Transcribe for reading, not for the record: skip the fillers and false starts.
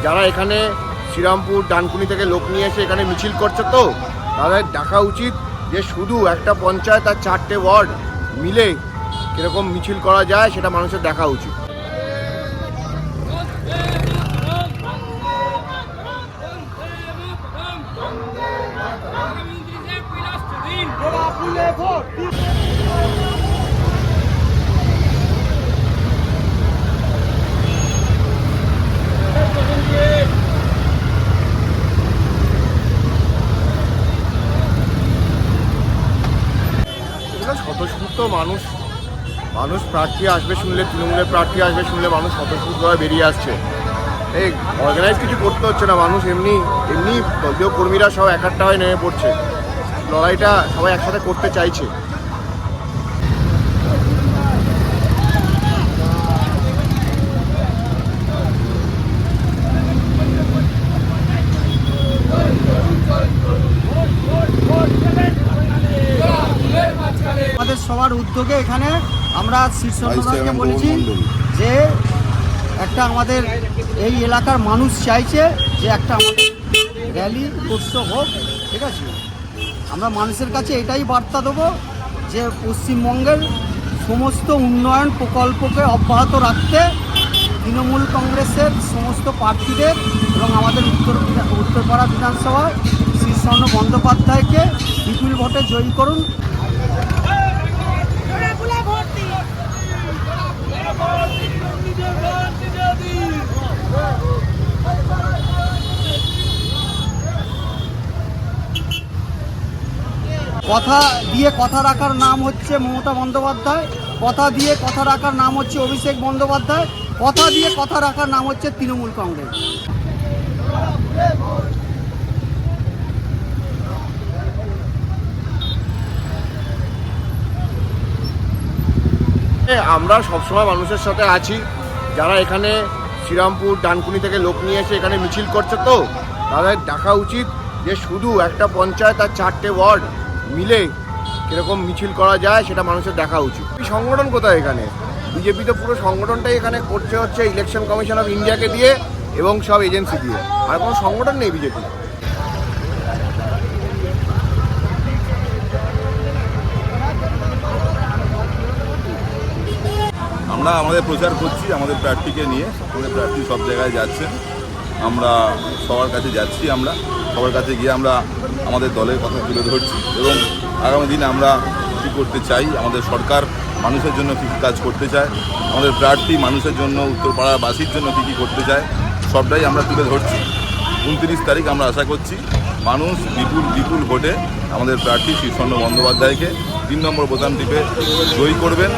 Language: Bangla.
যারা এখানে শ্রীরামপুর ডানকুনি থেকে লোক নিয়ে এসে এখানে মিছিল করছে, তো তাদের দেখা উচিত যে শুধু একটা পঞ্চায়েত আর 4টে ওয়ার্ড মিলে কীরকম মিছিল করা যায় সেটা মানুষের দেখা উচিত। স্বতঃস্ফূর্ত মানুষ প্রার্থী আসবে শুনলে, তৃণমূলের প্রার্থী আসবে শুনলে মানুষ স্বতঃস্ফূর্তভাবে বেরিয়ে আসছে। এই অর্গানাইজ কিছু করতে হচ্ছে না, মানুষ এমনি দলীয় কর্মীরা সব একাট্টা হয়ে নেমে পড়ছে, লড়াইটা সবাই একসাথে করতে চাইছে। আমাদের সবার উদ্যোগে এখানে আমরা শীর্ষকে বলেছি যে একটা আমাদের এই এলাকার মানুষ চাইছে যে একটা আমাদের র্যালি উৎসব হোক, ঠিক আছে। আমরা মানুষের কাছে এটাই বার্তা দেবো যে পশ্চিমবঙ্গের সমস্ত উন্নয়ন প্রকল্পকে অব্যাহত রাখতে তৃণমূল কংগ্রেসের সমস্ত প্রার্থীদের এবং আমাদের উত্তরপাড়া বিধানসভায় শ্রীচন্দ্র বন্দ্যোপাধ্যায়কে বিপুল ভোটে জয়ী করুন। কথা দিয়ে কথা রাখার নাম হচ্ছে মমতা বন্দ্যোপাধ্যায়, কথা দিয়ে কথা রাখার নাম হচ্ছে অভিষেক বন্দ্যোপাধ্যায়, কথা দিয়ে কথা রাখার নাম হচ্ছে তৃণমূল কংগ্রেস। আমরা সবসময় মানুষের সাথে আছি। যারা এখানে শ্রীরামপুর ডানকুনি থেকে লোক নিয়ে এসে এখানে মিছিল করছে, তো তাদের দেখা উচিত যে শুধু একটা পঞ্চায়েত আর 4টে ওয়ার্ড মিলে কীরকম মিছিল করা যায় সেটা মানুষের দেখা উচিত। এই সংগঠন কোথায় এখানে? বিজেপি তো পুরো সংগঠনটাই এখানে করছে হচ্ছে ইলেকশন কমিশন অফ ইন্ডিয়াকে দিয়ে এবং সব এজেন্সি দিয়ে, আর কোনো সংগঠন নেই বিজেপি। আমরা আমাদের প্রচার করছি আমাদের প্রার্থীকে নিয়ে, আমাদের প্রার্থী সব জায়গায় যাচ্ছেন, আমরা সবার কাছে যাচ্ছি, আমরা সবার কাছে গিয়ে আমরা আমাদের দলের কথা তুলে ধরছি এবং আগামী দিনে আমরা কী করতে চাই, আমাদের সরকার মানুষের জন্য কী কাজ করতে চায়, আমাদের প্রার্থী মানুষের জন্য উত্তরপাড়াবাসীর জন্য কী করতে চায় সবটাই আমরা তুলে ধরছি। 29 তারিখ আমরা আশা করছি মানুষ বিপুল ভোটে আমাদের প্রার্থী শ্রীচন্দ্র বন্দ্যোপাধ্যায়কে 3 নম্বর বোতাম টিপে জয়ী করবেন।